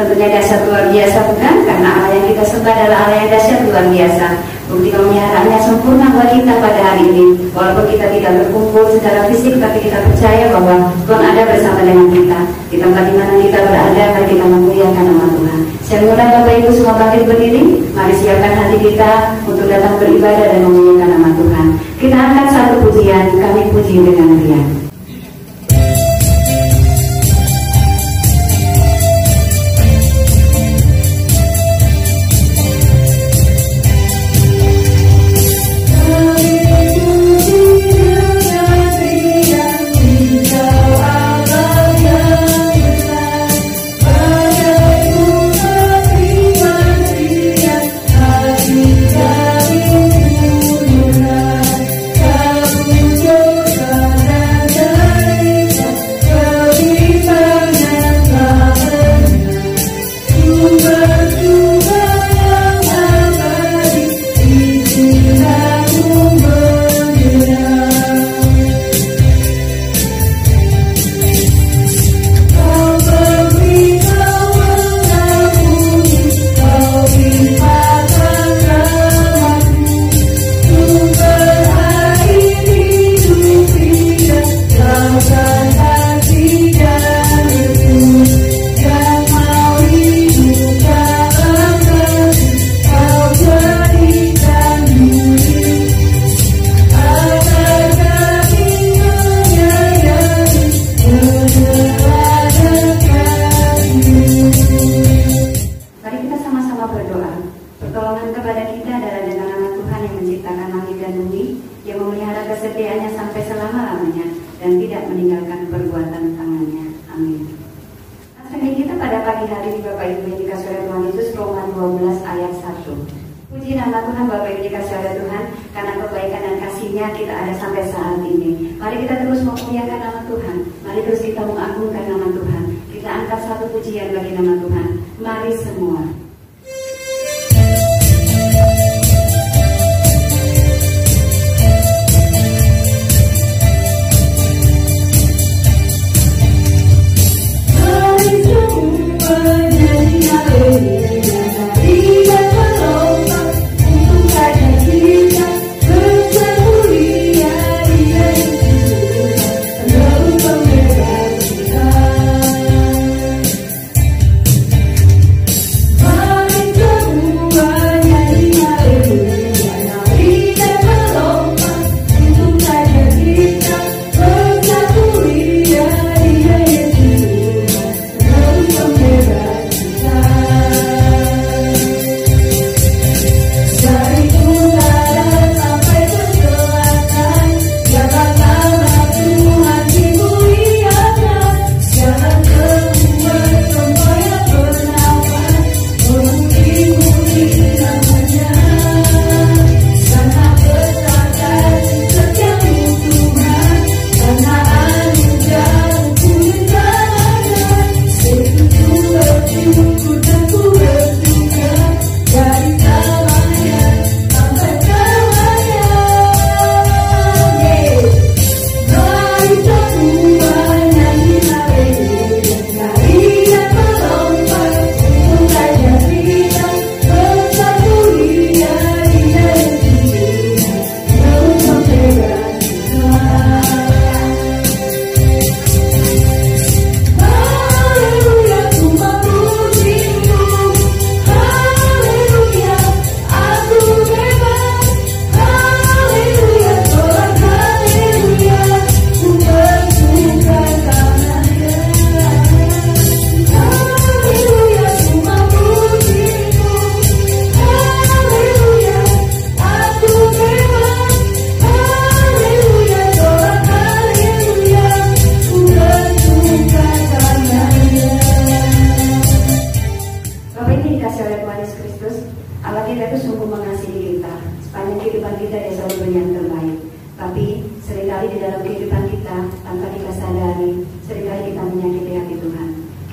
tentunya dahsyat luar biasa, bukan? Karena Allah yang kita sembah adalah Allah yang dahsyat luar biasa. Bukti pemeliharaannya sempurna buat kita pada hari ini. Walaupun kita tidak berkumpul secara fisik, tapi kita percaya bahwa Tuhan ada bersama dengan kita. Di tempat di mana kita berada, mari kita memuliakan nama Tuhan. Saya mengundang Bapak Ibu semua bangkit berdiri. Mari siapkan hati kita untuk datang beribadah dan memuliakan nama Tuhan. Kita angkat satu pujian, kami puji dengan riang.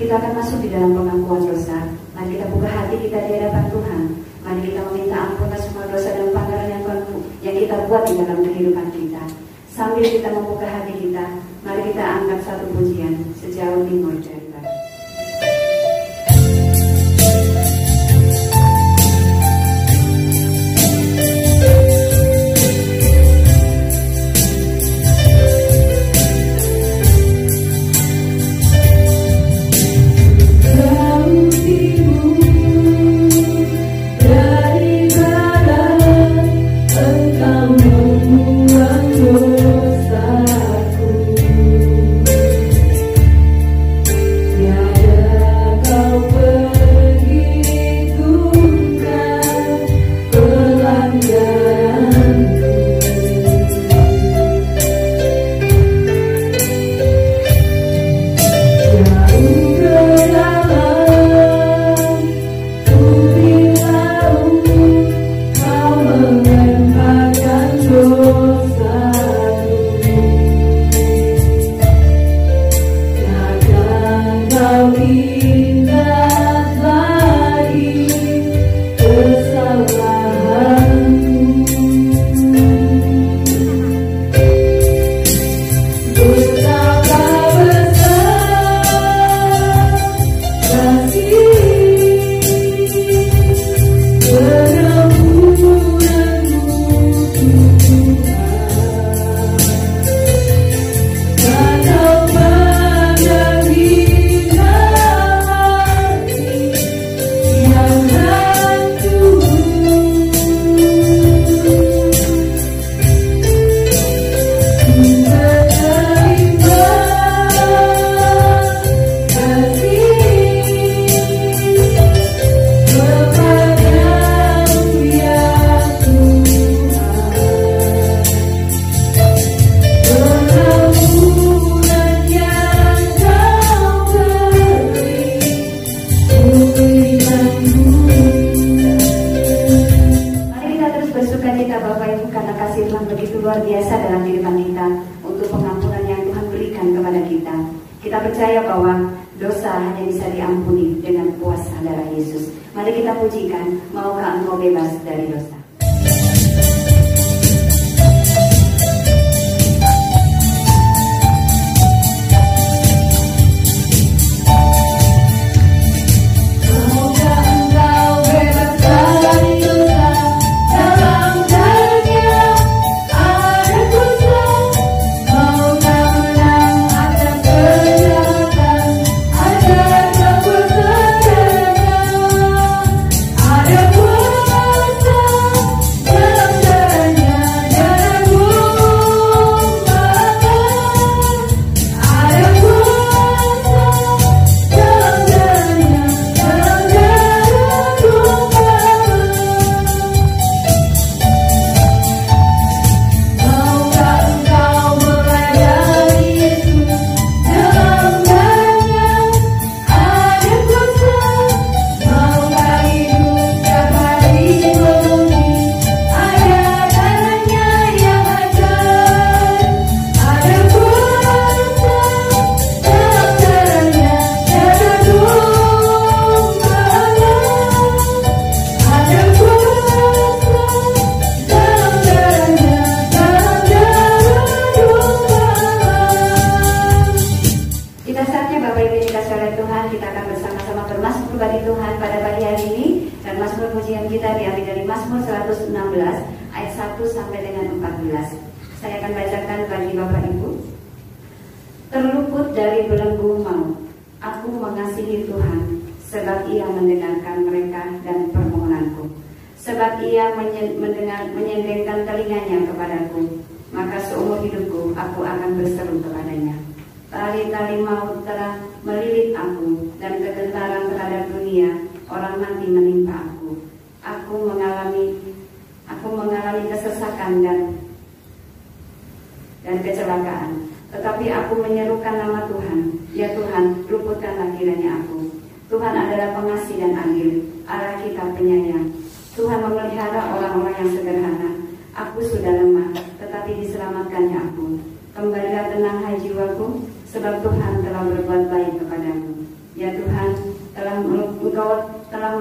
Kita akan masuk di dalam pengakuan dosa. Mari kita buka hati kita di hadapan Tuhan. Mari kita meminta ampunan semua dosa dan pelanggaran yang kita buat di dalam kehidupan kita. Sambil kita membuka hati kita, mari kita angkat satu pujian sejauh timur dari barat. Kita percaya bahwa dosa hanya bisa diampuni dengan kuasa darah Yesus. Mari kita pujikan, maukah engkau bebas dari dosa. Terluput dari belenggu maut, aku mengasihi Tuhan, sebab Ia mendengarkan mereka dan permohonanku. Sebab Ia menyendengkan telinganya kepadaku, maka seumur hidupku aku akan berseru kepadanya. Tali-tali maut telah melilit aku, dan kegentaran terhadap dunia, orang mati menimpa aku. Aku mengalami kesesakan dan kecelakaan. Tetapi aku menyerukan nama Tuhan. Ya Tuhan, luputkanlah kiranya aku. Tuhan adalah pengasih dan adil, Allah kita penyayang. Tuhan memelihara orang-orang yang sederhana. Aku sudah lemah, tetapi diselamatkannya aku. Kembalilah tenang hai jiwaku, sebab Tuhan telah berbuat baik kepadamu. Ya Tuhan, Engkau telah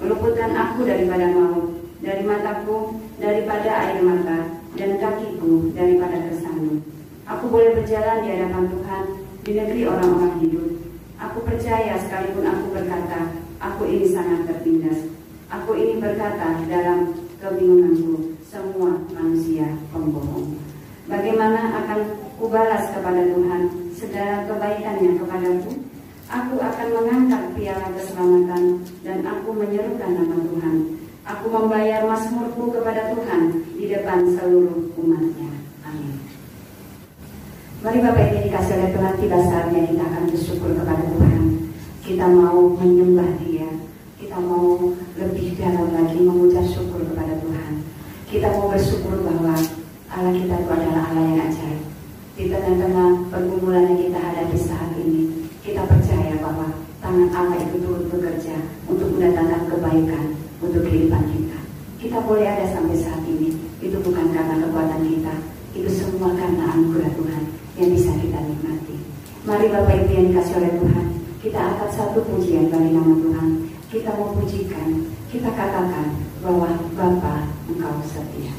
meluputkan aku daripada maut, dari mataku daripada air mata, dan kakiku daripada kesandung. Aku boleh berjalan di hadapan Tuhan di negeri orang-orang hidup. Aku percaya sekalipun aku berkata, aku ini sangat tertindas. Aku ini berkata dalam kebingunganku, semua manusia pembohong. Bagaimana akan kubalas kepada Tuhan segala kebaikannya kepadaku? Aku akan mengangkat piala keselamatan dan aku menyerukan nama Tuhan. Aku membayar mazmurku kepada Tuhan di depan seluruh umatnya. Amin. Mari Bapak Ibu dikasih oleh Tuhan, tiba saatnya kita akan bersyukur kepada Tuhan. Kita mau menyembah Dia. Kita mau lebih dalam lagi mengucap syukur kepada Tuhan. Kita mau bersyukur bahwa Allah kita itu adalah Allah yang ajaib. Di tengah-tengah pergumulan yang kita hadapi saat ini, kita percaya bahwa tangan Allah itu turut bekerja untuk mendatangkan kebaikan untuk kehidupan kita. Kita boleh ada sampai saat ini, itu bukan karena kekuatan kita, itu semua karena anugerah Tuhan yang bisa kita nikmati. Mari Bapak Ibu yang dikasih oleh Tuhan, kita angkat satu pujian bagi nama Tuhan. Kita mau pujikan, kita katakan bahwa Bapa, Engkau setia.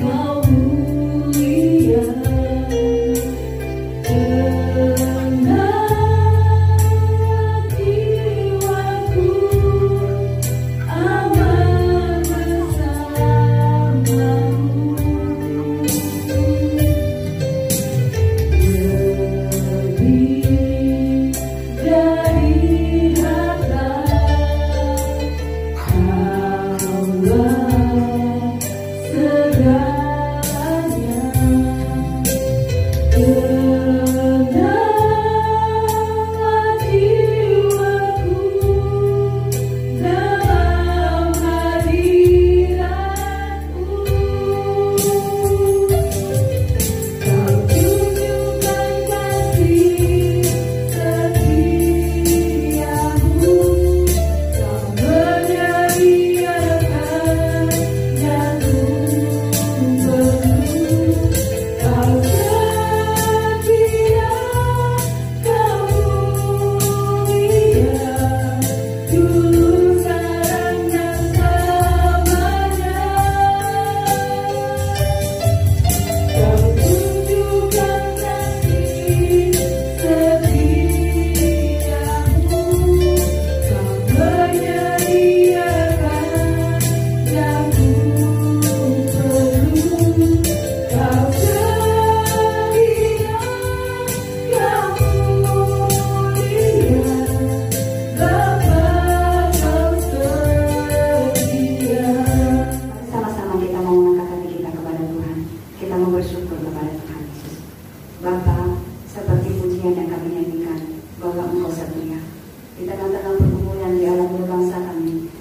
Kau mulia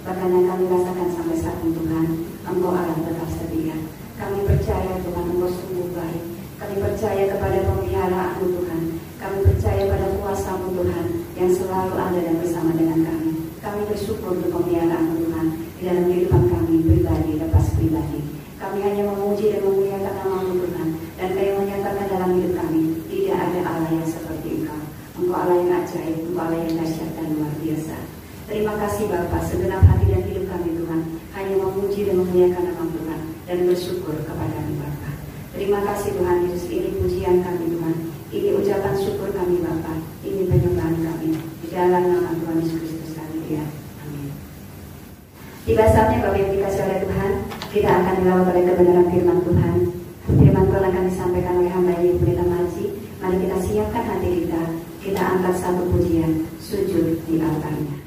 bahkan yang kami rasakan sampai saat ini Tuhan, Engkau Allah tetap setia. Kami percaya Tuhan Engkau sungguh baik. Kami percaya kepada pemeliharaan-Mu Tuhan. Kami percaya pada kuasa-Mu Tuhan yang selalu ada dan bersama dengan kami. Kami bersyukur untuk pemeliharaan-Mu Tuhan di dalam kehidupan kami pribadi lepas pribadi. Kami hanya memuji dan memuliakan nama-Mu Tuhan, dan Kau yang menyatakan dalam hidup kami tidak ada Allah yang seperti Engkau. Engkau Allah yang ajaib, Engkau Allah yang dahsyat dan luar biasa. Terima kasih Bapa, segenap hati dan hidup kami Tuhan hanya memuji dan memuliakan nama Tuhan dan bersyukur kepada-Mu Bapa. Terima kasih Tuhan Yesus, ini pujian kami Tuhan, ini ucapan syukur kami Bapa, ini penyembahan kami di dalam nama Tuhan Yesus Kristus kami ya. Amin. Tiba saatnya Bapak yang dikasih oleh Tuhan, kita akan dilawat oleh kebenaran firman Tuhan. Firman Tuhan akan disampaikan oleh hamba ini Pendeta Marji. Mari kita siapkan hati kita angkat satu pujian, sujud di altarnya.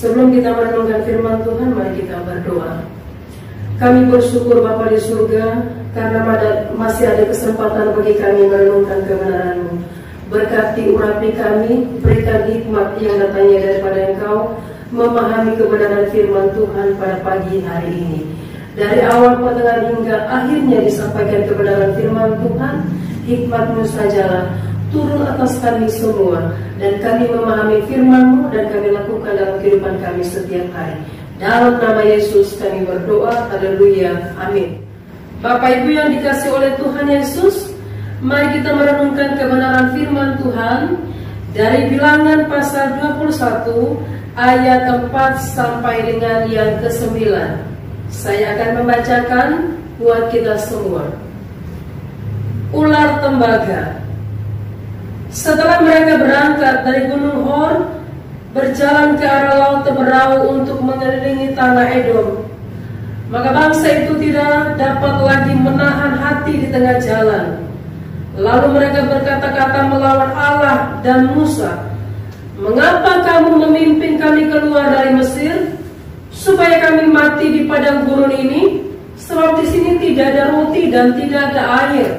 Sebelum kita merenungkan firman Tuhan, mari kita berdoa. Kami bersyukur Bapa di surga, karena masih ada kesempatan bagi kami merenungkan kebenaran-Mu. Berkati urapi kami, berikan hikmat yang datangnya daripada Engkau, memahami kebenaran firman Tuhan pada pagi hari ini. Dari awal, pertengahan hingga akhirnya disampaikan kebenaran firman Tuhan, hikmat-Mu sajalah turun atas kami semua, dan kami memahami firman-Mu dan kami lakukan dalam kehidupan kami setiap hari. Dalam nama Yesus kami berdoa, haleluya, amin. Bapak Ibu yang dikasih oleh Tuhan Yesus, mari kita merenungkan kebenaran firman Tuhan dari Bilangan pasal 21 ayat 4 sampai dengan yang ke-9. Saya akan membacakan buat kita semua. Ular tembaga. Setelah mereka berangkat dari Gunung Hor, berjalan ke arah Laut Teberau untuk mengelilingi tanah Edom, maka bangsa itu tidak dapat lagi menahan hati di tengah jalan. Lalu mereka berkata-kata melawan Allah dan Musa, "Mengapa kamu memimpin kami keluar dari Mesir, supaya kami mati di padang gurun ini? Sebab di sini tidak ada roti dan tidak ada air,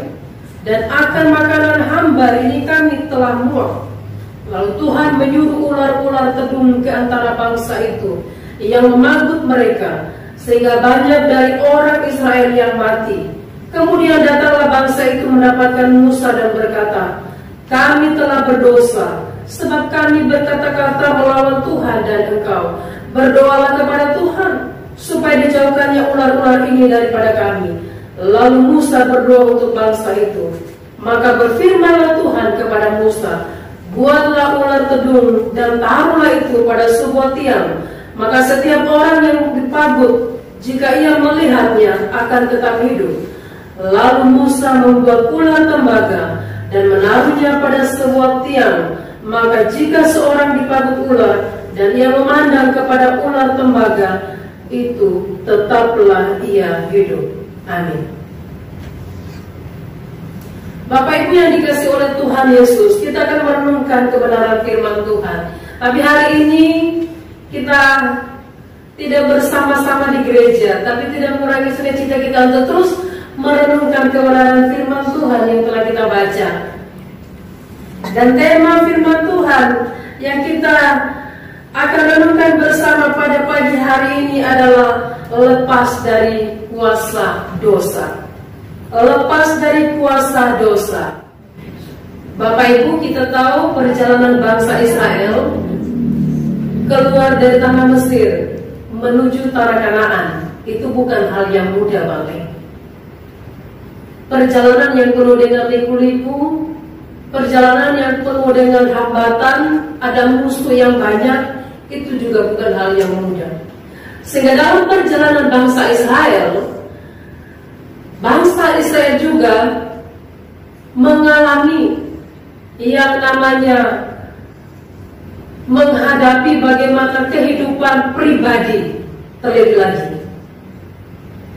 dan akan makanan hambar ini kami telah muak." Lalu Tuhan menyuruh ular-ular tedung ke antara bangsa itu yang memagut mereka, sehingga banyak dari orang Israel yang mati. Kemudian datanglah bangsa itu mendapatkan Musa dan berkata, "Kami telah berdosa, sebab kami berkata-kata melawan Tuhan dan engkau. Berdoalah kepada Tuhan, supaya dijauhkannya ular-ular ini daripada kami." Lalu Musa berdoa untuk bangsa itu. Maka berfirmanlah Tuhan kepada Musa, buatlah ular tedung dan taruhlah itu pada sebuah tiang. Maka setiap orang yang dipagut, jika ia melihatnya, akan tetap hidup. Lalu Musa membuat ular tembaga dan menaruhnya pada sebuah tiang. Maka jika seorang dipagut ular dan ia memandang kepada ular tembaga itu, tetaplah ia hidup. Amin. Bapak Ibu yang dikasihi oleh Tuhan Yesus, kita akan merenungkan kebenaran firman Tuhan. Tapi hari ini kita tidak bersama-sama di gereja, tapi tidak mengurangi sukacita kita untuk terus merenungkan kebenaran firman Tuhan yang telah kita baca. Dan tema firman Tuhan yang kita akan renungkan bersama pada pagi hari ini adalah lepas dari kuasa dosa. Lepas dari kuasa dosa. Bapak Ibu, kita tahu perjalanan bangsa Israel keluar dari tanah Mesir menuju tanah Kanaan itu bukan hal yang mudah, Bapak. Perjalanan yang penuh dengan liku-liku, perjalanan yang penuh dengan hambatan, ada musuh yang banyak, itu juga bukan hal yang mudah. Sehingga dalam perjalanan bangsa Israel juga mengalami yang namanya menghadapi bagaimana kehidupan pribadi terlebih lagi.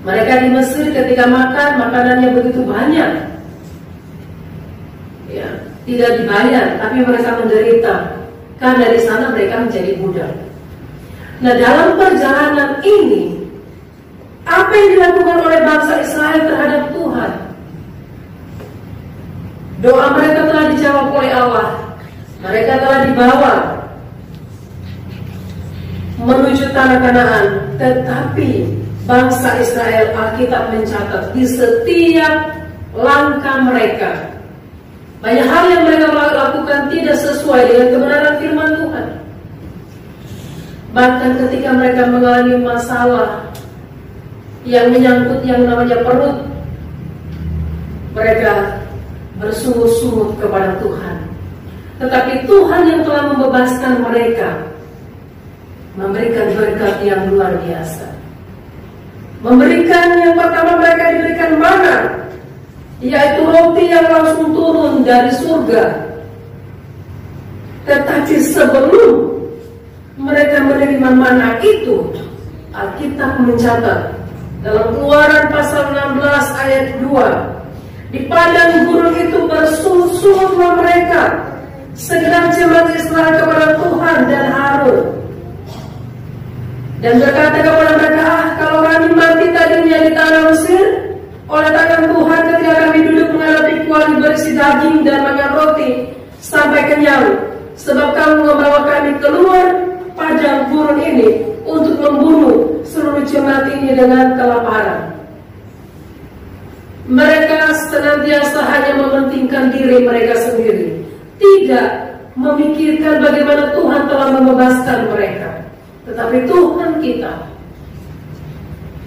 Mereka di Mesir ketika makan, makanannya begitu banyak, ya, tidak dibayar, tapi mereka menderita karena di sana mereka menjadi budak. Nah, dalam perjalanan ini, apa yang dilakukan oleh bangsa Israel terhadap Tuhan? Doa mereka telah dijawab oleh Allah. Mereka telah dibawa menuju tanah Kanaan, tetapi bangsa Israel, Alkitab mencatat, di setiap langkah mereka banyak hal yang mereka lakukan tidak sesuai dengan kebenaran firman Tuhan. Bahkan ketika mereka mengalami masalah yang menyangkut yang namanya perut, mereka bersungut-sungut kepada Tuhan. Tetapi Tuhan yang telah membebaskan mereka memberikan berkat yang luar biasa. Memberikan, yang pertama mereka diberikan mana, yaitu roti yang langsung turun dari surga. Tetapi sebelum mereka menerima mana itu, Alkitab mencatat dalam Keluaran pasal 16 ayat 2, di padang gurun itu bersungut-sungutlah mereka segenap jemaat Israel kepada Tuhan dan Harun, dan berkata kepada mereka, kalau kami mati tadinya di tanah Mesir oleh tangan Tuhan ketika kami duduk menghadapi kuali berisi daging dan makan roti sampai kenyang, sebab kamu membawa kami keluar padang gurun ini untuk membunuh seluruh jemaat ini dengan kelaparan. Mereka senantiasa hanya mementingkan diri mereka sendiri, tidak memikirkan bagaimana Tuhan telah membebaskan mereka. Tetapi Tuhan kita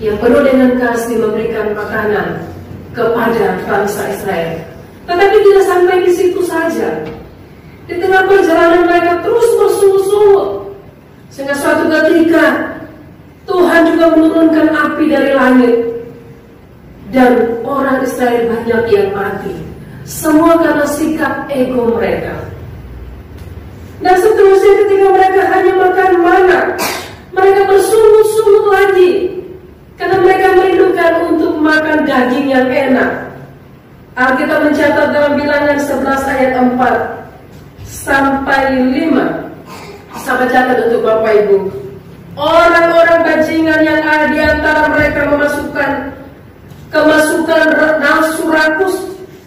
yang penuh dengan kasih memberikan makanan kepada bangsa Israel. Tetapi tidak sampai di situ saja. Di tengah perjalanan mereka terus bersungut-sungut, sehingga suatu ketika Tuhan juga menurunkan api dari langit, dan orang Israel banyak yang mati. Semua karena sikap ego mereka. Dan seterusnya ketika mereka hanya makan mana, mereka bersungut-sungut lagi karena mereka merindukan untuk makan daging yang enak. Alkitab mencatat dalam Bilangan 11 ayat 4 sampai 5. Saya catat untuk Bapak Ibu. Orang-orang bajingan yang ada di antara mereka kemasukan nafsu rakus,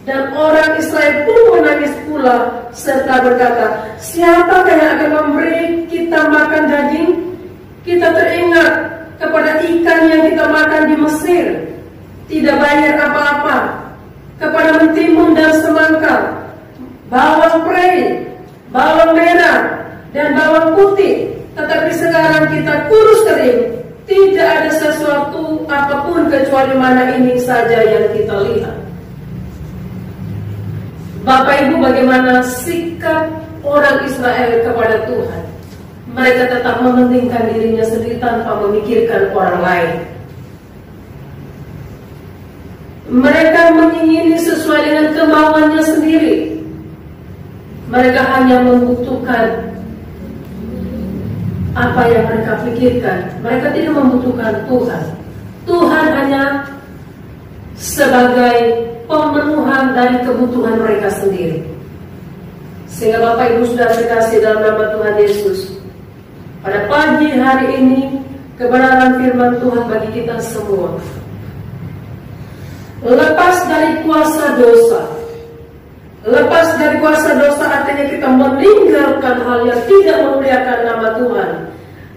dan orang Israel pun menangis pula serta berkata, siapakah yang akan memberi kita makan daging? Kita teringat kepada ikan yang kita makan di Mesir, tidak bayar apa-apa, kepada mentimun dan semangka, bawang prei, bawang merah, dan bawang putih. Tetapi sekarang kita kurus kering, tidak ada sesuatu apapun kecuali mana ini saja yang kita lihat. Bapak Ibu, bagaimana sikap orang Israel kepada Tuhan? Mereka tetap mementingkan dirinya sendiri tanpa memikirkan orang lain. Mereka mengingini sesuai dengan kemauannya sendiri. Mereka hanya membutuhkan apa yang mereka pikirkan. Mereka tidak membutuhkan Tuhan. Tuhan hanya sebagai pemenuhan dari kebutuhan mereka sendiri. Sehingga Bapak Ibu sudah dikasih dalam nama Tuhan Yesus, pada pagi hari ini kebenaran firman Tuhan bagi kita semua. Lepas dari kuasa dosa. Lepas dari kuasa dosa artinya kita meninggalkan hal yang tidak memuliakan nama Tuhan,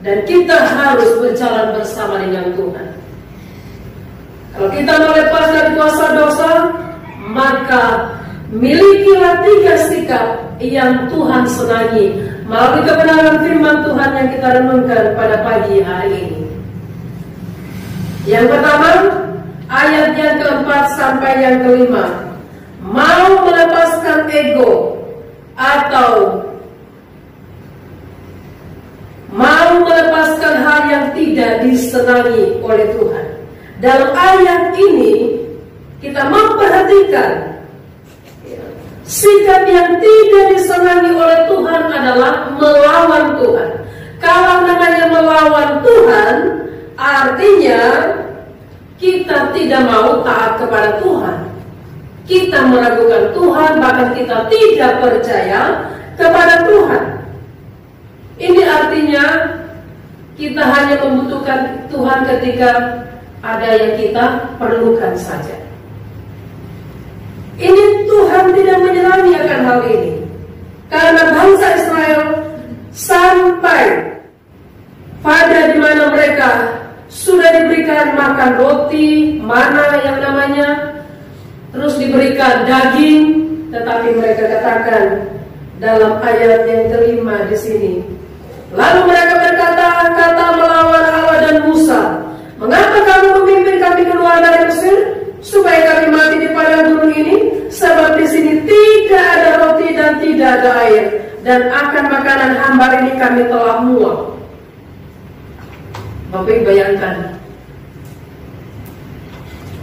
dan kita harus berjalan bersama dengan Tuhan. Kalau kita melepas dari kuasa dosa, maka milikilah 3 sikap yang Tuhan senangi melalui kebenaran firman Tuhan yang kita renungkan pada pagi hari ini. Yang pertama, ayat yang keempat sampai yang kelima. Mau melepaskan ego atau mau melepaskan hal yang tidak disenangi oleh Tuhan. Dalam ayat ini kita memperhatikan sikap yang tidak disenangi oleh Tuhan adalah melawan Tuhan. Kalau namanya melawan Tuhan, artinya kita tidak mau taat kepada Tuhan. Kita meragukan Tuhan, bahkan kita tidak percaya kepada Tuhan. Ini artinya kita hanya membutuhkan Tuhan ketika ada yang kita perlukan saja. Ini Tuhan tidak menyenangi akan hal ini, karena bangsa Israel sampai pada di mana mereka sudah diberikan makan roti, mana yang namanya, terus diberikan daging, tetapi mereka katakan dalam ayat yang kelima di sini, lalu mereka berkata-kata melawan Allah dan Musa, mengapa kamu memimpin kami keluar dari Mesir, supaya kami mati di padang gunung ini? Sebab di sini tidak ada roti dan tidak ada air, dan akan makanan hambar ini kami telah muak. Bapak bayangkan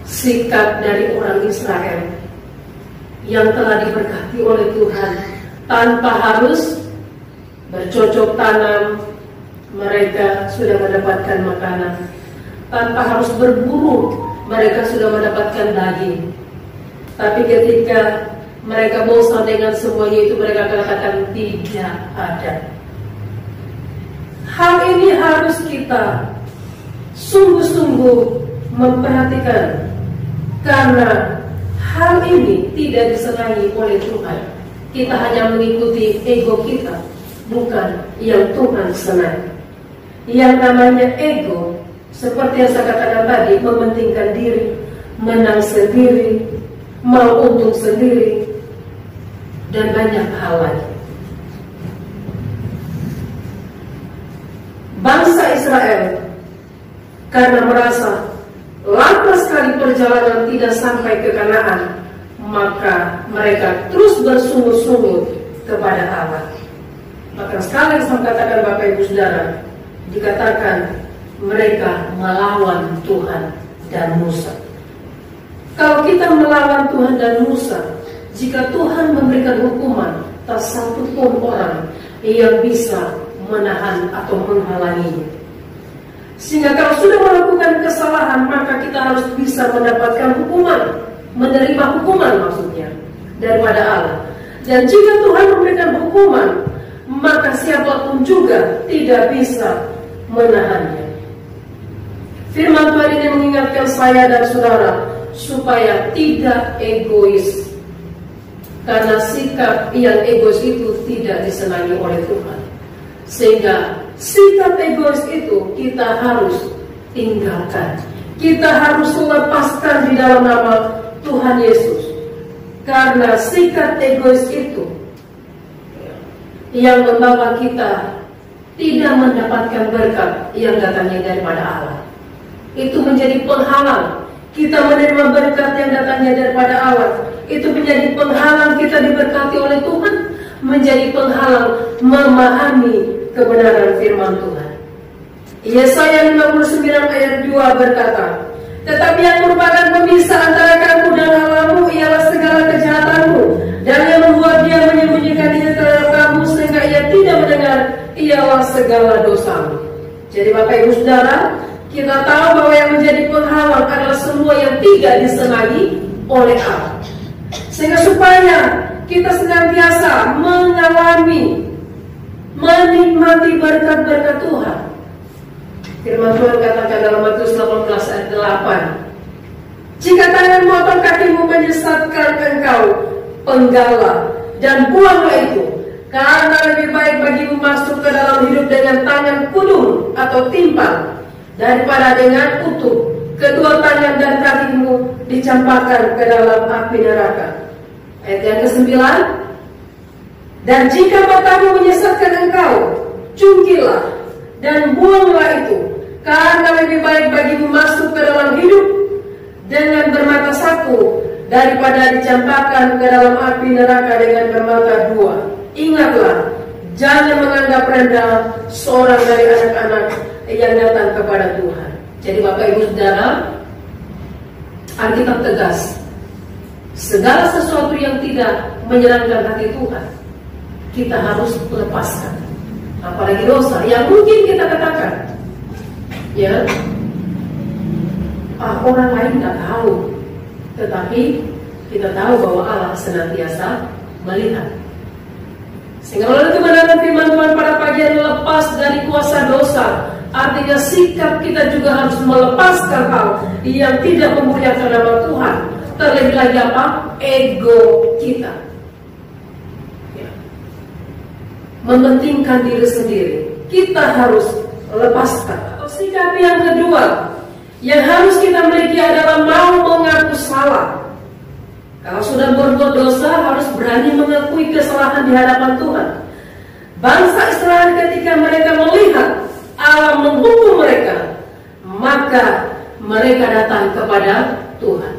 sikap dari orang Israel yang telah diberkati oleh Tuhan, tanpa harus bercocok tanam, mereka sudah mendapatkan makanan. Tanpa harus berburu, mereka sudah mendapatkan daging. Tapi ketika mereka bosan dengan semuanya itu, mereka katakan tidak ada. Hal ini harus kita sungguh-sungguh memperhatikan, karena hal ini tidak disenangi oleh Tuhan. Kita hanya mengikuti ego kita, bukan yang Tuhan senangi. Yang namanya ego, seperti yang saya katakan tadi, mementingkan diri, menang sendiri, mau untung sendiri, dan banyak hal lagi. Bangsa Israel karena merasa lama sekali perjalanan tidak sampai ke Kanaan, maka mereka terus bersungut-sungut kepada Allah. Maka sekali saya katakan Bapak Ibu Saudara, dikatakan mereka melawan Tuhan dan Musa. Kalau kita melawan Tuhan dan Musa, jika Tuhan memberikan hukuman, tak satu pun orang yang bisa menahan atau menghalanginya. Sehingga kalau sudah melakukan kesalahan, maka kita harus bisa mendapatkan hukuman, menerima hukuman maksudnya daripada Allah. Dan jika Tuhan memberikan hukuman, maka siapapun juga tidak bisa menahannya. Firman Tuhan ini mengingatkan saya dan saudara supaya tidak egois, karena sikap yang egois itu tidak disenangi oleh Tuhan. Sehingga sikap egois itu kita harus tinggalkan, kita harus lepaskan di dalam nama Tuhan Yesus. Karena sikap egois itu yang membawa kita tidak mendapatkan berkat yang datangnya daripada Allah. itu menjadi penghalang kita menerima berkat yang datangnya daripada Allah. Itu menjadi penghalang kita diberkati oleh Tuhan, menjadi penghalang memahami kebenaran firman Tuhan. Yesaya 59 ayat 2 berkata, tetapi yang merupakan pemisah antara kamu dan Allahmu ialah segala kejahatanmu, dan yang membuat dia menyembunyikan diri terhadap kamu sehingga ia tidak mendengar ialah segala dosamu. Jadi Bapak Ibu Saudara, kita tahu bahwa yang menjadi penghalang adalah semua yang tidak disenangi oleh Allah. Sehingga supaya kita senantiasa mengalami, menikmati berkat-berkat Tuhan. Firman Tuhan katakan dalam Matius 18 ayat 8, jika tanganmu atau kakimu menyesatkan engkau, penggalah dan buanglah itu, karena lebih baik bagimu masuk ke dalam hidup dengan tangan kudung atau timpang daripada dengan utuh kedua tangan dan kakimu dicampakkan ke dalam api neraka. Ayat yang ke-9, dan jika matamu menyesatkan engkau, cungkilah dan buanglah itu, karena lebih baik bagimu masuk ke dalam hidup dengan bermata satu daripada dicampakkan ke dalam api neraka dengan bermata dua. Ingatlah, jangan menganggap rendah seorang dari anak-anak yang datang kepada Tuhan. Jadi Bapak Ibu Saudara, Alkitab tegas, segala sesuatu yang tidak menyenangkan hati Tuhan, kita harus lepaskan. Apalagi dosa yang mungkin kita katakan, ya, orang lain tidak tahu, tetapi kita tahu bahwa Allah senantiasa melihat. Sehingga melalui kebenaran firman Tuhan pada pagi hari lepas dari kuasa dosa, artinya sikap kita juga harus melepaskan hal yang tidak memuliakan nama Tuhan. Terlebih lagi apa? Ego kita, ya. Mementingkan diri sendiri, kita harus lepaskan. Sikap yang kedua yang harus kita miliki adalah mau mengaku salah. Kalau sudah berbuat dosa, harus berani mengakui kesalahan di hadapan Tuhan. Bangsa Israel ketika mereka melihat Allah menghukum mereka, maka mereka datang kepada Tuhan.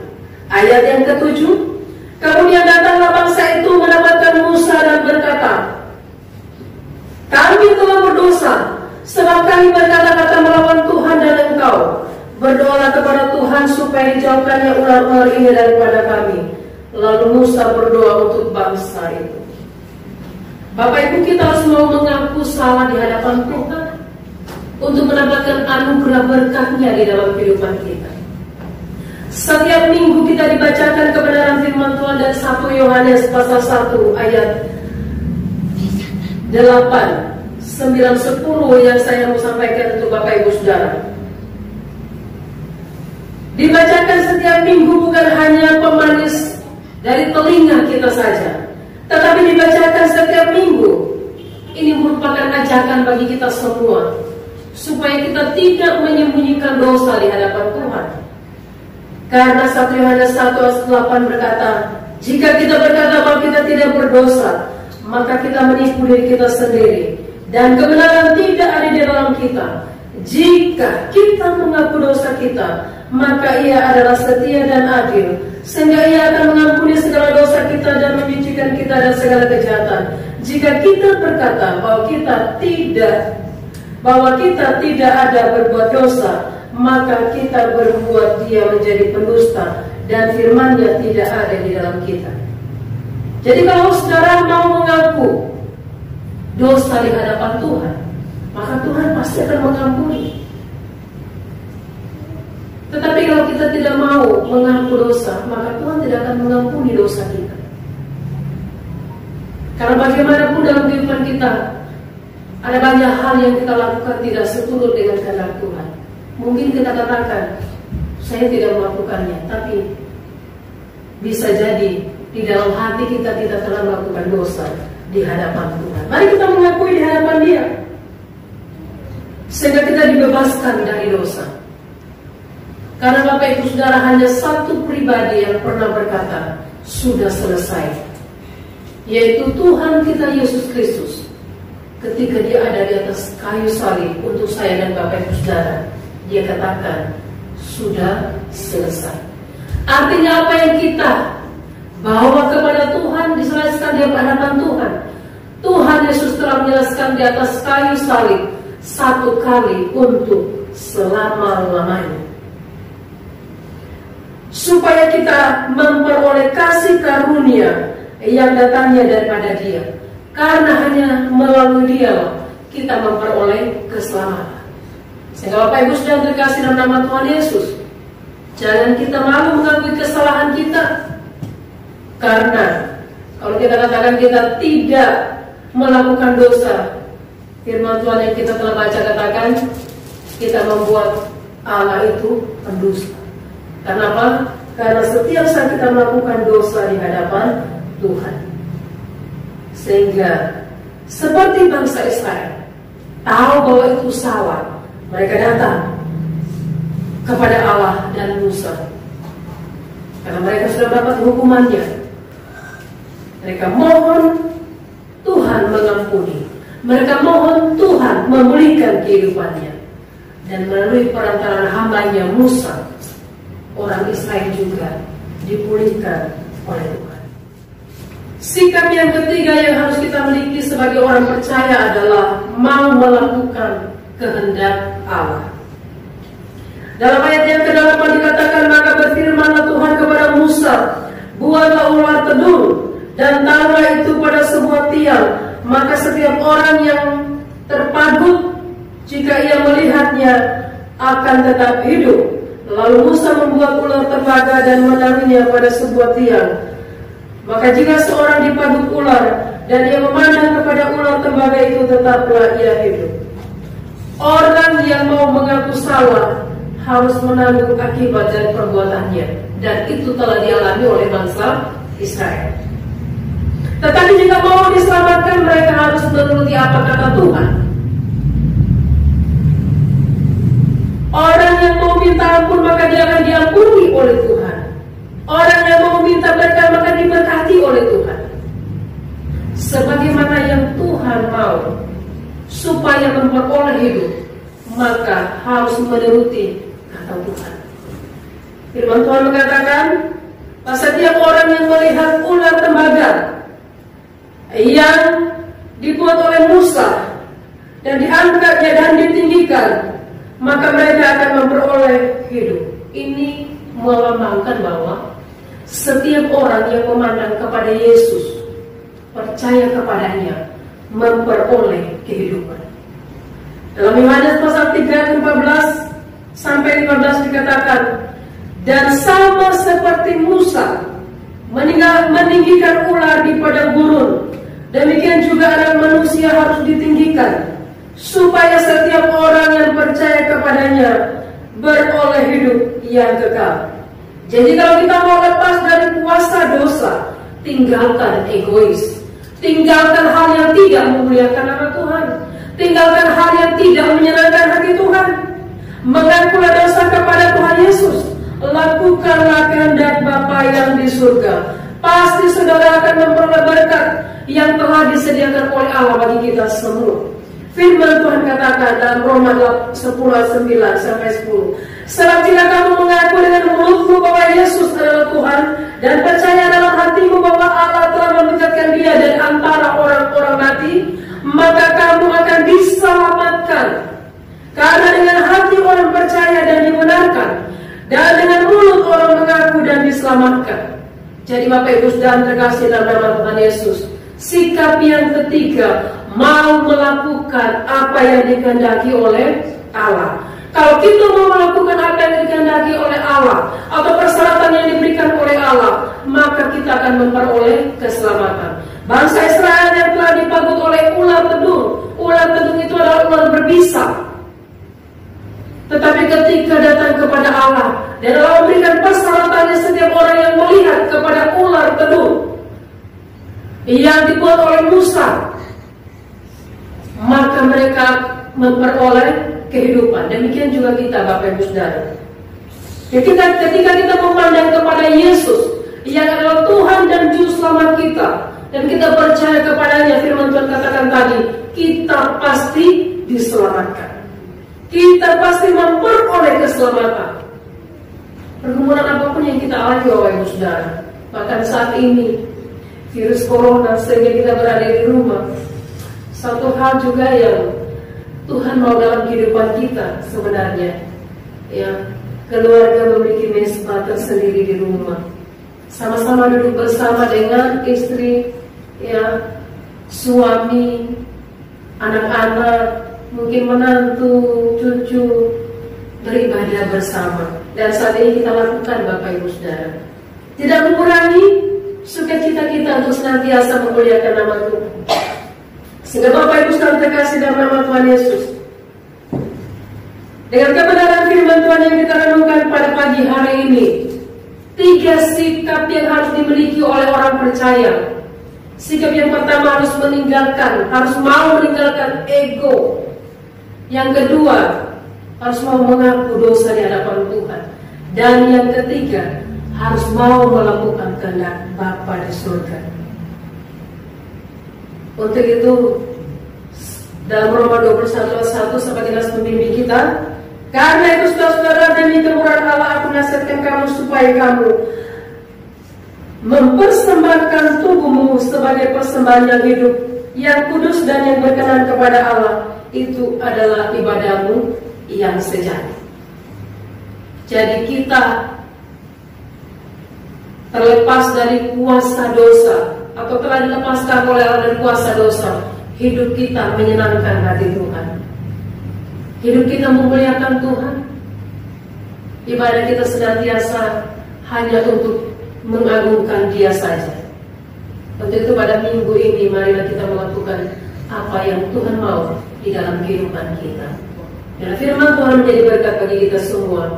Ayat yang ke-7, kemudian datanglah bangsa itu mendapatkan Musa dan berkata, kami telah berdosa, sebab kami berkata-kata melawan Tuhan dan engkau. Berdoalah kepada Tuhan supaya dijauhkannya ular-ular ini daripada kami. Lalu Musa berdoa untuk bangsa itu. Bapak Ibu, kita harus mau mengaku salah di hadapan Tuhan untuk mendapatkan anugerah berkatnya di dalam kehidupan kita. Setiap minggu kita dibacakan kebenaran firman Tuhan dari 1 Yohanes pasal 1 ayat 8, 9, 10 yang saya mau sampaikan untuk Bapak Ibu Saudara. Dibacakan setiap minggu bukan hanya pemanis dari telinga kita saja, tetapi dibacakan setiap minggu. Ini merupakan ajakan bagi kita semua, supaya kita tidak menyembunyikan dosa di hadapan Tuhan. Karena 1 Yohanes 1 ayat 8 berkata, jika kita berkata bahwa kita tidak berdosa, maka kita menipu diri kita sendiri, dan kebenaran tidak ada di dalam kita. Jika kita mengaku dosa kita, maka Ia adalah setia dan adil, sehingga Ia akan mengampuni segala dosa kita dan menyucikan kita dari segala kejahatan. Jika kita berkata bahwa kita tidak ada berbuat dosa, maka kita berbuat Dia menjadi pendusta, dan firman-Nya tidak ada di dalam kita. Jadi kalau saudara mau mengaku dosa di hadapan Tuhan, maka Tuhan pasti akan mengampuni. Tetapi kalau kita tidak mau mengaku dosa, maka Tuhan tidak akan mengampuni dosa kita. Karena bagaimanapun dalam kehidupan kita, ada banyak hal yang kita lakukan tidak seturut dengan kehendak Tuhan. Mungkin kita katakan, saya tidak melakukannya, tapi bisa jadi di dalam hati kita telah melakukan dosa di hadapan Tuhan. Mari kita mengakui di hadapan Dia, sehingga kita dibebaskan dari dosa. Karena Bapak Ibu Saudara, hanya satu pribadi yang pernah berkata, sudah selesai, yaitu Tuhan kita Yesus Kristus. Ketika Dia ada di atas kayu salib untuk saya dan Bapak Ibu Saudara, Dia katakan, sudah selesai. Artinya apa yang kita bawa kepada Tuhan diselesaikan di hadapan Tuhan. Tuhan Yesus telah menjelaskan di atas kayu salib satu kali untuk selama-lamanya, supaya kita memperoleh kasih karunia yang datangnya daripada Dia. Karena hanya melalui Dia kita memperoleh keselamatan. Sehingga Bapak Ibu sudah terkasih dalam nama Tuhan Yesus, jangan kita malu mengakui kesalahan kita. Karena kalau kita katakan kita tidak melakukan dosa, firman Tuhan yang kita telah baca katakan kita membuat Allah itu pendusta. Kenapa? Karena setiap saat kita melakukan dosa di hadapan Tuhan. Sehingga seperti bangsa Israel tahu bahwa itu salah, mereka datang kepada Allah dan Musa karena mereka sudah dapat hukumannya. Mereka mohon Tuhan mengampuni, mereka mohon Tuhan memulihkan kehidupannya. Dan melalui perantaraan hambanya Musa, orang Israel juga dipulihkan oleh Tuhan. Sikap yang ketiga yang harus kita miliki sebagai orang percaya adalah mau melakukan kehendak Allah. Dalam ayat yang ke-8 dikatakan, maka berfirmanlah Tuhan kepada Musa, buatlah ular tedung dan taruhlah itu pada sebuah tiang, maka setiap orang yang terpagut jika ia melihatnya akan tetap hidup. Lalu Musa membuat ular tembaga dan menaruhnya pada sebuah tiang. Maka jika seorang dipagut ular dan ia memandang kepada ular tembaga itu, tetaplah ia hidup. Orang yang mau mengaku salah harus menanggung akibat dari perbuatannya, dan itu telah dialami oleh bangsa Israel. Tetapi jika mau diselamatkan, mereka harus menuruti apa kata Tuhan. Orang yang mau minta ampun, maka dia akan diampuni oleh Tuhan. Orang yang mau minta berkat, maka diberkati oleh Tuhan. Sebagaimana yang Tuhan mau supaya memperoleh hidup, maka harus menuruti kata Tuhan. Firman Tuhan mengatakan, setiap orang yang melihat ular tembaga yang dibuat oleh Musa dan diangkatnya dan ditinggikan, maka mereka akan memperoleh hidup. Ini melambangkan bahwa setiap orang yang memandang kepada Yesus, percaya kepadanya, memperoleh kehidupan. Dalam Yohanes pasal 3 ayat 14 sampai 15 dikatakan, dan sama seperti Musa meninggikan ular di padang gurun, demikian juga Anak Manusia harus ditinggikan, supaya setiap orang yang percaya kepadanya beroleh hidup yang kekal. Jadi kalau kita mau lepas dari kuasa dosa, tinggalkan egois, tinggalkan hal yang tidak memuliakan nama Tuhan, tinggalkan hal yang tidak menyenangkan hati Tuhan. Mengakulah dosa kepada Tuhan Yesus, lakukanlah kehendak Bapa yang di surga. Pasti saudara akan memperoleh berkat yang telah disediakan oleh Allah bagi kita semua. Firman Tuhan katakan dalam Roma 10:9-10, sebab jika kamu mengaku dengan mulutmu bahwa Yesus adalah Tuhan dan percaya dalam hatimu bahwa Allah telah membangkitkan Dia dari antara orang-orang mati, maka kamu akan diselamatkan. Karena dengan hati orang percaya dan dibenarkan, dan dengan mulut orang mengaku dan diselamatkan. Jadi Bapak Ibu saudara terkasih dalam nama Tuhan Yesus, sikap yang ketiga, mau melakukan apa yang dikehendaki oleh Allah. Kalau kita mau melakukan apa yang dikehendaki oleh Allah atau persyaratan yang diberikan oleh Allah, maka kita akan memperoleh keselamatan. Bangsa Israel yang telah dipagut oleh ular tedung itu adalah ular berbisa. Tetapi ketika datang kepada Allah dan Allah memberikan persyaratannya, setiap orang yang melihat kepada ular tedung yang dibuat oleh Musa, maka mereka memperoleh kehidupan. Demikian juga kita Bapak Ibu Saudara. Ketika kita memandang kepada Yesus yang adalah Tuhan dan Juru Selamat kita, dan kita percaya kepadanya, firman Tuhan katakan tadi, kita pasti diselamatkan. Kita pasti memperoleh keselamatan. pergumulan apapun yang kita alami Bapak Ibu Saudara, bahkan saat ini virus corona sehingga kita berada di rumah. Satu hal juga yang Tuhan mau dalam kehidupan kita sebenarnya, ya, keluarga memiliki mesbah tersendiri di rumah, sama-sama duduk bersama dengan istri, ya, suami, anak-anak, mungkin menantu, cucu, beribadah bersama. Dan saat ini kita lakukan Bapak Ibu Saudara, tidak mengurangi sukacita kita untuk senantiasa memuliakan nama Tuhan. Sehingga Bapak Ibu Saudara terkasih dalam nama Tuhan Yesus, dengan kebenaran firman Tuhan yang kita renungkan pada pagi hari ini, 3 sikap yang harus dimiliki oleh orang percaya. Sikap yang pertama harus mau meninggalkan ego. Yang kedua, harus mau mengaku dosa di hadapan Tuhan. Dan yang ketiga, harus mau melakukan kehendak Bapa di surga. Untuk itu, dalam Roma 21:1 sebagai nas pembimbing kita, karena itu saudara-saudara, demi kemurahan Allah aku nasihatkan kamu supaya kamu mempersembahkan tubuhmu sebagai persembahan yang hidup, yang kudus dan yang berkenan kepada Allah. Itu adalah ibadahmu yang sejati. Jadi kita terlepas dari kuasa dosa, atau telah dilepaskan oleh Allah dari kuasa dosa. Hidup kita menyenangkan hati Tuhan, hidup kita memuliakan Tuhan. Ibadah kita senantiasa hanya untuk mengagungkan Dia saja. Untuk itu pada minggu ini marilah kita melakukan apa yang Tuhan mau di dalam kehidupan kita. Dan firman Tuhan menjadi berkat bagi kita semua.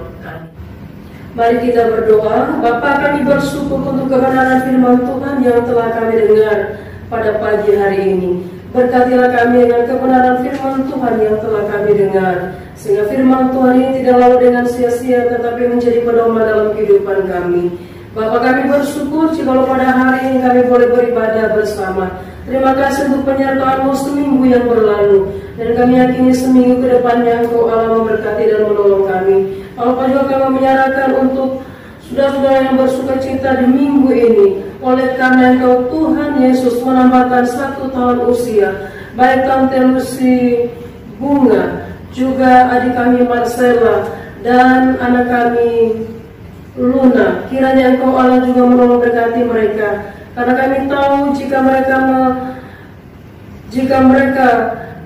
Mari kita berdoa. Bapa, kami bersyukur untuk kebenaran firman Tuhan yang telah kami dengar pada pagi hari ini. Berkatilah kami dengan kebenaran firman Tuhan yang telah kami dengar, sehingga firman Tuhan ini tidak lalu dengan sia-sia, tetapi menjadi pedoman dalam kehidupan kami. Bapa, kami bersyukur jika pada hari ini kami boleh beribadah bersama. Terima kasih untuk penyertaan-Mu seminggu yang berlalu, dan kami yakini seminggu ke depannya Engkau Allah memberkati dan menolong kami. Bapak juga kami menyerahkan untuk saudara-saudara yang bersuka cita di minggu ini, oleh karena Engkau Tuhan Yesus menambahkan 1 tahun usia, baik Tante Lucy Bunga, juga adik kami Marcella, dan anak kami Luna. Kiranya Engkau Allah juga menolong berkati mereka, karena kami tahu jika mereka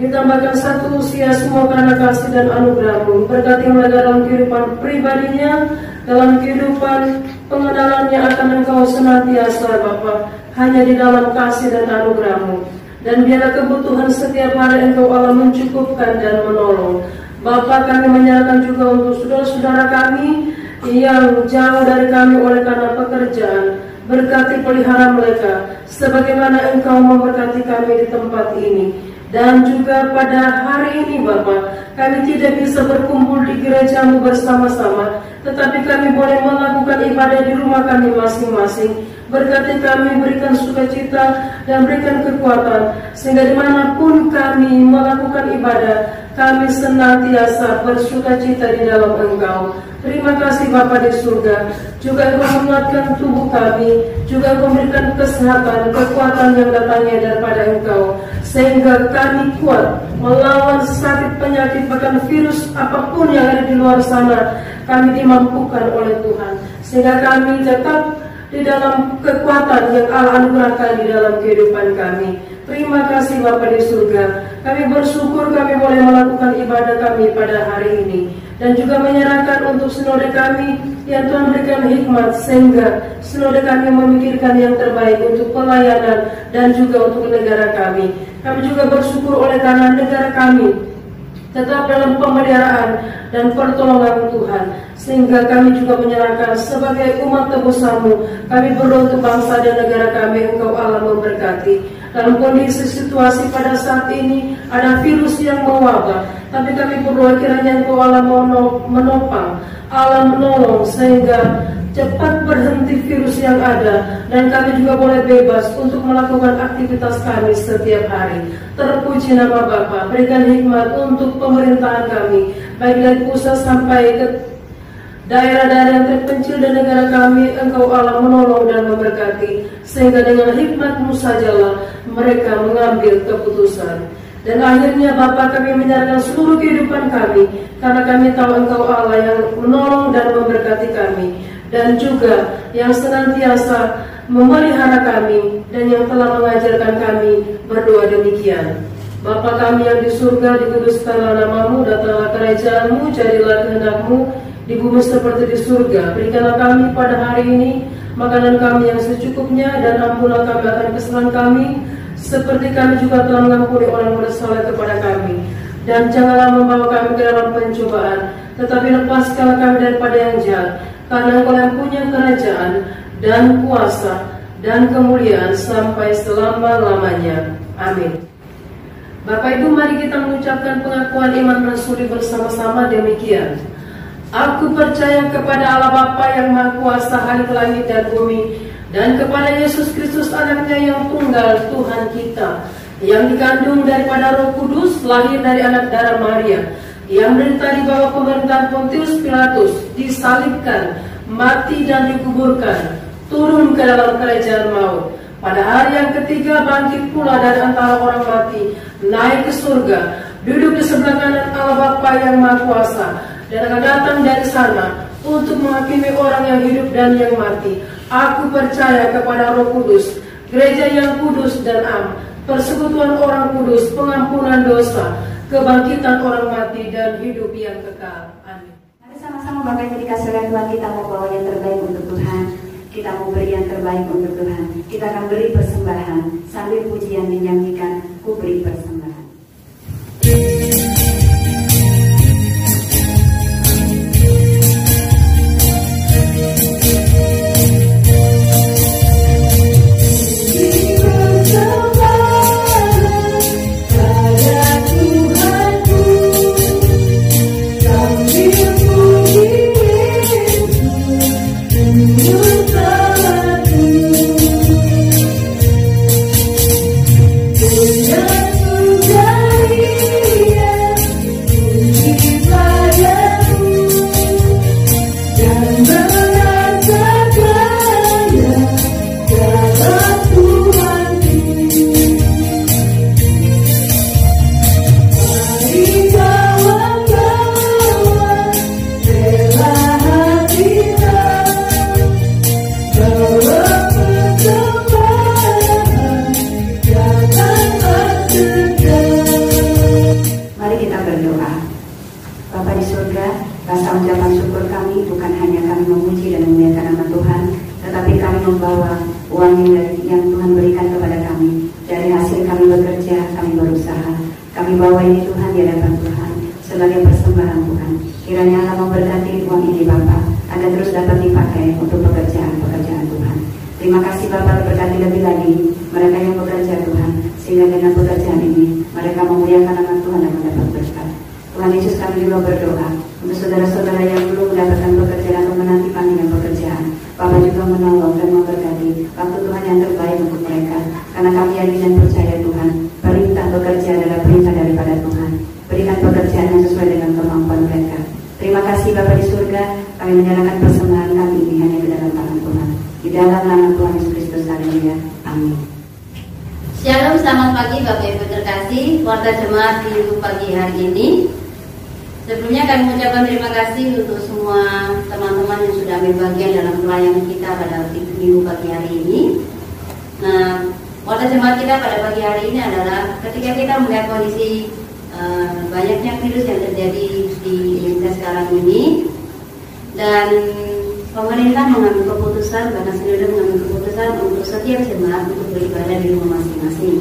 ditambahkan 1 usia semua karena kasih dan anugerah-Mu. Berkati mereka dalam kehidupan pribadinya, dalam kehidupan pengenalannya akan Engkau senantiasa Bapa, hanya di dalam kasih dan anugerah-Mu. Dan biarlah kebutuhan setiap hari Engkau Allah mencukupkan dan menolong. Bapa, kami menyerahkan juga untuk saudara-saudara kami yang jauh dari kami oleh karena pekerjaan. Berkati pelihara mereka sebagaimana Engkau memberkati kami di tempat ini. Dan juga pada hari ini Bapa, kami tidak bisa berkumpul di gereja-Mu bersama-sama, tetapi kami boleh melakukan ibadah di rumah kami masing-masing. Berkati kami, berikan sukacita dan berikan kekuatan, sehingga dimanapun kami melakukan ibadah, kami senantiasa bersukacita di dalam Engkau. Terima kasih Bapa di surga. Juga Engkau menguatkan tubuh kami, juga Engkau memberikan kesehatan, kekuatan yang datangnya daripada Engkau, sehingga kami kuat melawan sakit, penyakit, bahkan virus apapun yang ada di luar sana. Kami dimampukan oleh Tuhan, sehingga kami tetap di dalam kekuatan yang Allah anugerahkan di dalam kehidupan kami. Terima kasih Bapa di surga. Kami bersyukur kami boleh melakukan ibadah kami pada hari ini, dan juga menyerahkan untuk sinode kami yang Tuhan berikan hikmat, sehingga sinode kami memikirkan yang terbaik untuk pelayanan dan juga untuk negara kami. Kami juga bersyukur oleh karena negara kami tetap dalam pemeliharaan dan pertolongan Tuhan, sehingga kami juga menyerahkan sebagai umat tebusan-Mu. Kami berdoa untuk bangsa dan negara kami, Engkau Allah memberkati. Dalam kondisi situasi pada saat ini ada virus yang mewabah, tapi kami berdoa kiranya Engkau Allah menopang, Allah menolong, sehingga cepat berhenti virus yang ada, dan kami juga boleh bebas untuk melakukan aktivitas kami setiap hari. Terpuji nama Bapa. Berikan hikmat untuk pemerintahan kami, baik dari pusat sampai ke daerah-daerah yang terpencil dan negara kami, Engkau Allah menolong dan memberkati, sehingga dengan hikmat-Mu sajalah mereka mengambil keputusan. Dan akhirnya Bapa, kami menyerahkan seluruh kehidupan kami, karena kami tahu Engkau Allah yang menolong dan memberkati kami, dan juga yang senantiasa memelihara kami, dan yang telah mengajarkan kami berdoa demikian. Bapa kami yang di surga, dikuduskanlah nama-Mu, datanglah kerajaan-Mu, jadilah kehendak-Mu di bumi seperti di surga. Berikanlah kami pada hari ini makanan kami yang secukupnya, dan ampunlah kami akan kesalahan kami, seperti kami juga telah mengampuni orang bersalah kepada kami. Dan janganlah membawa kami ke dalam pencobaan, tetapi lepaskanlah kami daripada yang jahat, karena Engkau yang punya kerajaan dan kuasa dan kemuliaan sampai selama-lamanya. Amin. Bapak Ibu, mari kita mengucapkan pengakuan iman rasuli bersama-sama demikian. Aku percaya kepada Allah Bapa yang Maha Kuasa, Khalik langit dan bumi, dan kepada Yesus Kristus anaknya yang tunggal, Tuhan kita, yang dikandung daripada Roh Kudus, lahir dari anak darah Maria, yang menderita di bawah pemerintahan Pontius Pilatus, disalibkan, mati dan dikuburkan, turun ke dalam kerajaan maut. Pada hari yang ketiga bangkit pula dari antara orang mati, naik ke surga, duduk di sebelah kanan Allah Bapa yang Maha Kuasa, dan akan datang dari sana untuk menghakimi orang yang hidup dan yang mati. Aku percaya kepada Roh Kudus, gereja yang kudus dan am, persekutuan orang kudus, pengampunan dosa, kebangkitan orang mati, dan hidup yang kekal. Amin. Mari sama-sama Bapak Ibu dikasihkan Tuhan, kita mau bawa yang terbaik untuk Tuhan. Kita mau beri yang terbaik untuk Tuhan. Kita akan beri persembahan sambil pujian menyanyikan Ku Beri Persembahan. Banyaknya virus yang terjadi di Indonesia sekarang ini, dan pemerintah mengambil keputusan, bahkan sinode mengambil keputusan untuk setiap jemaat untuk beribadah di rumah masing-masing.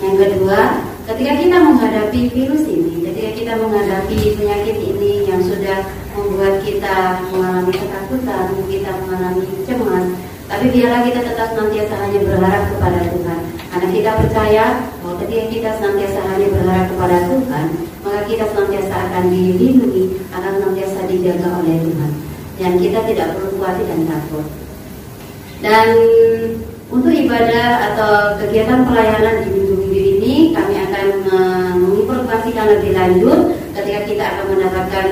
Yang kedua, ketika kita menghadapi virus ini, ketika kita menghadapi penyakit ini yang sudah membuat kita mengalami ketakutan, kita mengalami cemas, tapi biarlah kita tetap senantiasa hanya berharap kepada Tuhan. Karena kita percaya bahwa ketika kita senantiasa hanya berharap kepada Tuhan, maka kita senantiasa akan dilindungi, akan senantiasa dijaga oleh Tuhan. Dan kita tidak perlu khawatir dan takut. Dan untuk ibadah atau kegiatan pelayanan di minggu-minggu ini, kami akan menginformasikan lebih lanjut ketika kita akan mendapatkan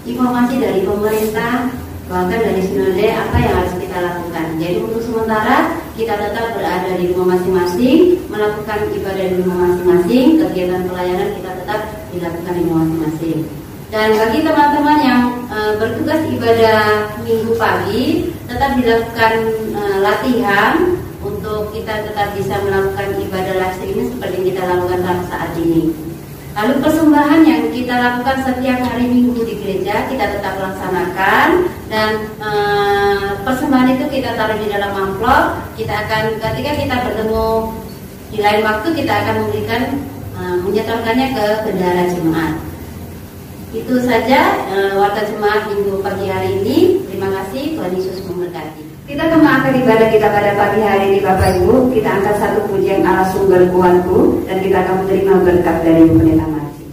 informasi dari pemerintah, bahkan dari sinode apa yang harus kita lakukan. Jadi untuk sementara kita tetap berada di rumah masing-masing, melakukan ibadah di rumah masing-masing, kegiatan pelayanan kita tetap dilakukan di rumah masing-masing. Dan bagi teman-teman yang bertugas ibadah minggu pagi, tetap dilakukan latihan untuk kita tetap bisa melakukan ibadah live streaming seperti yang kita lakukan saat ini. Lalu persembahan yang kita lakukan setiap hari Minggu di gereja kita tetap laksanakan, dan persembahan itu kita taruh di dalam amplop. Kita akan ketika kita bertemu di lain waktu kita akan memberikan menyetorkannya ke bendara jemaat. Itu saja warta jemaat Minggu pagi hari ini. Terima kasih, Tuhan Yesus memberkati. Kita kembangkan ibadah kita pada pagi hari ini Bapak Ibu. Kita angkat satu pujian Allah sumber kuatku, dan kita akan menerima berkat dari Pendeta Marci.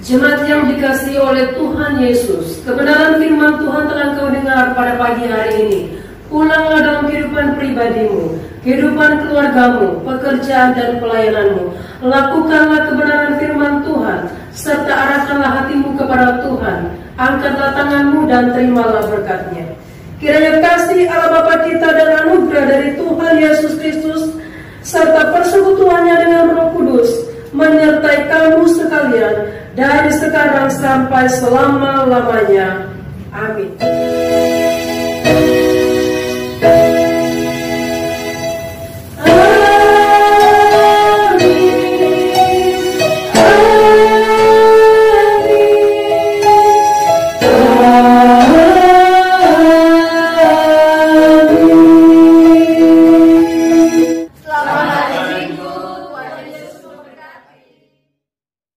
Jemaat yang dikasihi oleh Tuhan Yesus, kebenaran firman Tuhan telah kau dengar pada pagi hari ini. Pulanglah dalam kehidupan pribadimu, kehidupan keluargamu, pekerjaan dan pelayananmu. Lakukanlah kebenaran firman Tuhan, serta arahkanlah hatimu kepada Tuhan. Angkatlah tanganmu dan terimalah berkat-Nya. Kiranya kasih Allah Bapa kita dan anugerah dari Tuhan Yesus Kristus serta persekutuannya dengan Roh Kudus menyertai kamu sekalian dari sekarang sampai selama-lamanya. Amin.